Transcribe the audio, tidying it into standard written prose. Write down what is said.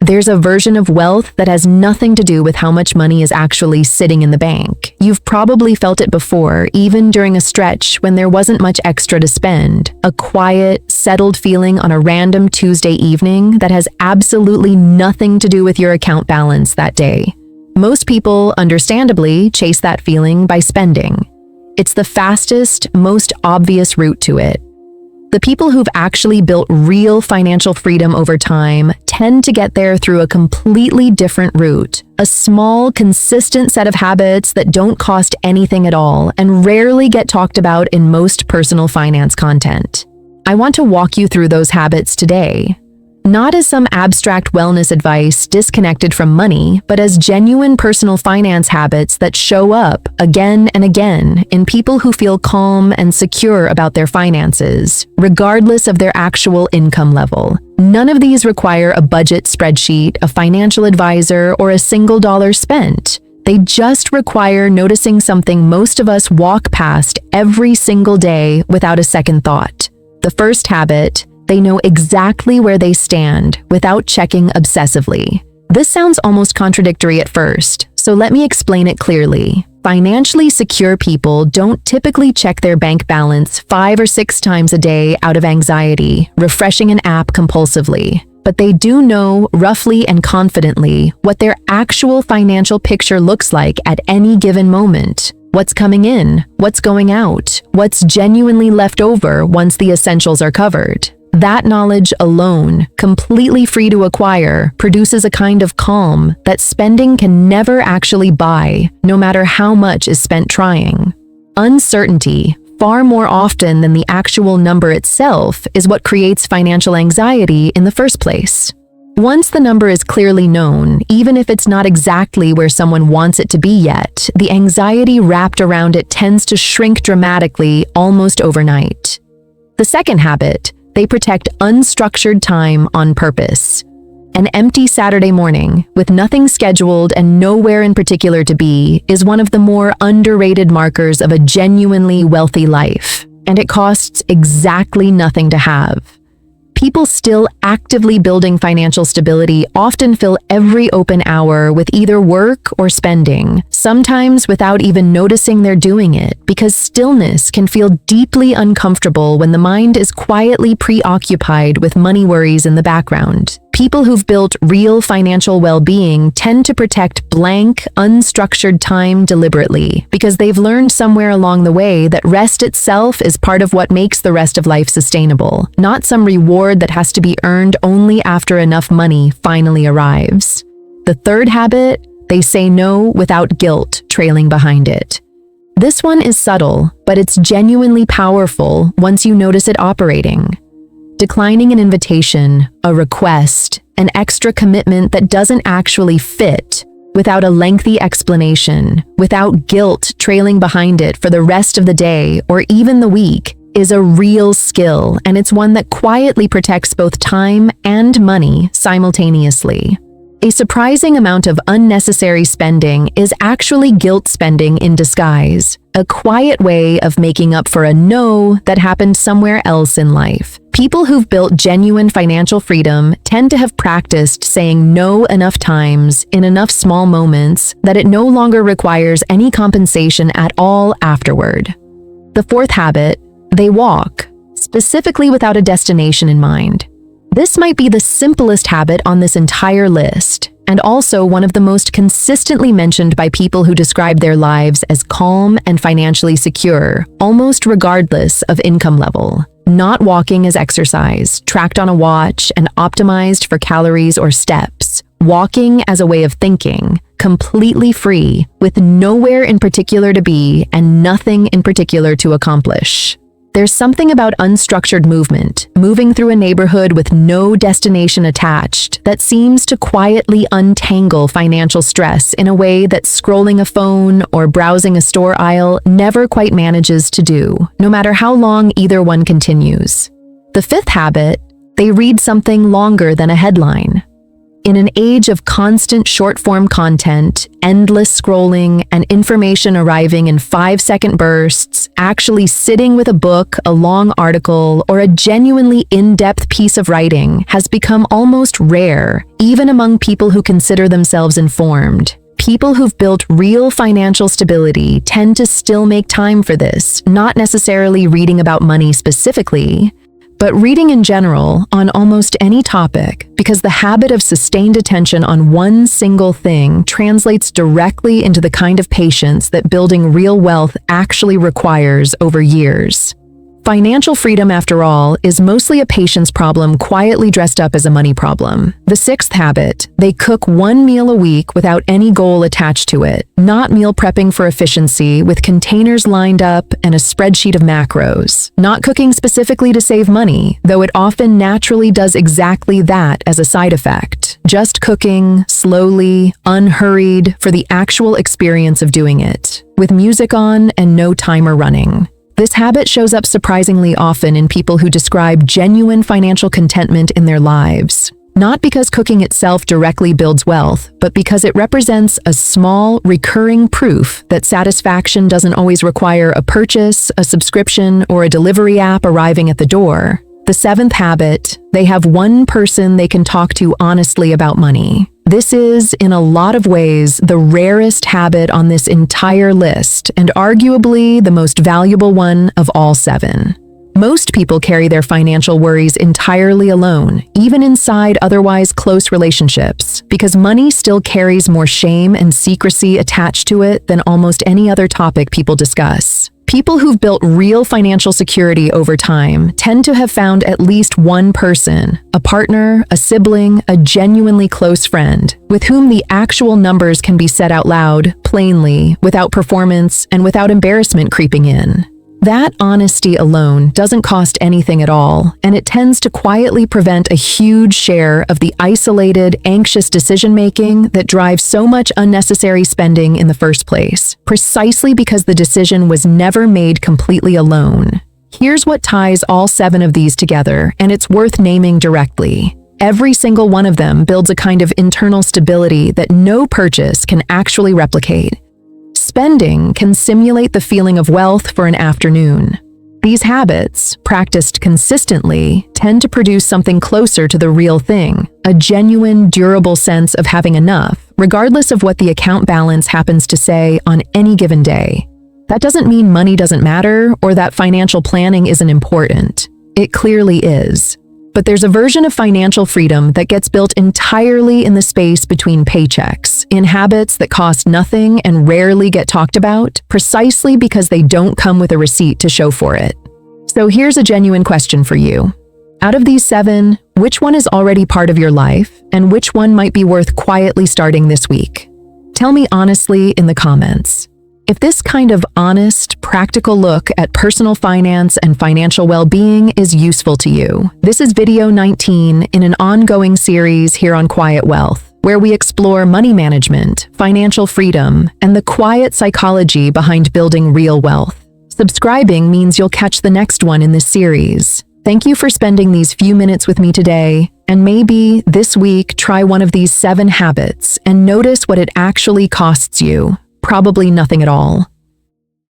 There's a version of wealth that has nothing to do with how much money is actually sitting in the bank. You've probably felt it before, even during a stretch when there wasn't much extra to spend. A quiet, settled feeling on a random Tuesday evening that has absolutely nothing to do with your account balance that day. Most people, understandably, chase that feeling by spending. It's the fastest, most obvious route to it. The people who've actually built real financial freedom over time tend to get there through a completely different route. A small, consistent set of habits that don't cost anything at all and rarely get talked about in most personal finance content. I want to walk you through those habits today. Not as some abstract wellness advice disconnected from money, but as genuine personal finance habits that show up again and again in people who feel calm and secure about their finances, regardless of their actual income level. None of these require a budget spreadsheet, a financial advisor, or a single dollar spent. They just require noticing something most of us walk past every single day without a second thought. The first habit: they know exactly where they stand without checking obsessively. This sounds almost contradictory at first, so let me explain it clearly. Financially secure people don't typically check their bank balance 5 or 6 times a day out of anxiety, refreshing an app compulsively. But they do know, roughly and confidently, what their actual financial picture looks like at any given moment. What's coming in, what's going out, what's genuinely left over once the essentials are covered. That knowledge alone, completely free to acquire, produces a kind of calm that spending can never actually buy, no matter how much is spent trying. Uncertainty, far more often than the actual number itself, is what creates financial anxiety in the first place. Once the number is clearly known, even if it's not exactly where someone wants it to be yet, the anxiety wrapped around it tends to shrink dramatically almost overnight. The second habit: they protect unstructured time on purpose. An empty Saturday morning, with nothing scheduled and nowhere in particular to be, is one of the more underrated markers of a genuinely wealthy life, and it costs exactly nothing to have. People still actively building financial stability often fill every open hour with either work or spending, sometimes without even noticing they're doing it, because stillness can feel deeply uncomfortable when the mind is quietly preoccupied with money worries in the background. People who've built real financial well-being tend to protect blank, unstructured time deliberately because they've learned somewhere along the way that rest itself is part of what makes the rest of life sustainable, not some reward that has to be earned only after enough money finally arrives. The third habit: they say no without guilt trailing behind it. This one is subtle, but it's genuinely powerful once you notice it operating. Declining an invitation, a request, an extra commitment that doesn't actually fit, without a lengthy explanation, without guilt trailing behind it for the rest of the day or even the week, is a real skill, and it's one that quietly protects both time and money simultaneously. A surprising amount of unnecessary spending is actually guilt spending in disguise, a quiet way of making up for a no that happened somewhere else in life. People who've built genuine financial freedom tend to have practiced saying no enough times in enough small moments that it no longer requires any compensation at all afterward. The fourth habit: they walk, specifically without a destination in mind. This might be the simplest habit on this entire list, and also one of the most consistently mentioned by people who describe their lives as calm and financially secure, almost regardless of income level. Not walking as exercise, tracked on a watch and optimized for calories or steps. Walking as a way of thinking, completely free, with nowhere in particular to be and nothing in particular to accomplish. There's something about unstructured movement, moving through a neighborhood with no destination attached, that seems to quietly untangle financial stress in a way that scrolling a phone or browsing a store aisle never quite manages to do, no matter how long either one continues. The fifth habit: they read something longer than a headline. In an age of constant short-form content, endless scrolling, and information arriving in 5-second bursts, actually sitting with a book, a long article, or a genuinely in-depth piece of writing has become almost rare, even among people who consider themselves informed. People who've built real financial stability tend to still make time for this, not necessarily reading about money specifically, but reading in general on almost any topic, because the habit of sustained attention on one single thing translates directly into the kind of patience that building real wealth actually requires over years. Financial freedom, after all, is mostly a patience problem quietly dressed up as a money problem. The sixth habit: they cook one meal a week without any goal attached to it, not meal prepping for efficiency with containers lined up and a spreadsheet of macros. Not cooking specifically to save money, though it often naturally does exactly that as a side effect. Just cooking, slowly, unhurried, for the actual experience of doing it, with music on and no timer running. This habit shows up surprisingly often in people who describe genuine financial contentment in their lives. Not because cooking itself directly builds wealth, but because it represents a small, recurring proof that satisfaction doesn't always require a purchase, a subscription, or a delivery app arriving at the door. The seventh habit: they have one person they can talk to honestly about money. This is, in a lot of ways, the rarest habit on this entire list, and arguably the most valuable one of all 7. Most people carry their financial worries entirely alone, even inside otherwise close relationships, because money still carries more shame and secrecy attached to it than almost any other topic people discuss. People who've built real financial security over time tend to have found at least one person, a partner, a sibling, a genuinely close friend, with whom the actual numbers can be said out loud, plainly, without performance and without embarrassment creeping in. That honesty alone doesn't cost anything at all, and it tends to quietly prevent a huge share of the isolated, anxious decision-making that drives so much unnecessary spending in the first place, precisely because the decision was never made completely alone. Here's what ties all 7 of these together, and it's worth naming directly. Every single one of them builds a kind of internal stability that no purchase can actually replicate. Spending can simulate the feeling of wealth for an afternoon. These habits, practiced consistently, tend to produce something closer to the real thing, a genuine, durable sense of having enough, regardless of what the account balance happens to say on any given day. That doesn't mean money doesn't matter or that financial planning isn't important. It clearly is. But there's a version of financial freedom that gets built entirely in the space between paychecks, in habits that cost nothing and rarely get talked about, precisely because they don't come with a receipt to show for it. So here's a genuine question for you. Out of these 7, which one is already part of your life, and which one might be worth quietly starting this week? Tell me honestly in the comments. If this kind of honest, practical look at personal finance and financial well-being is useful to you, this is video 19 in an ongoing series here on Quiet Wealth, where we explore money management, financial freedom, and the quiet psychology behind building real wealth. Subscribing means you'll catch the next one in this series. Thank you for spending these few minutes with me today, and maybe this week try one of these 7 habits and notice what it actually costs you. Probably nothing at all.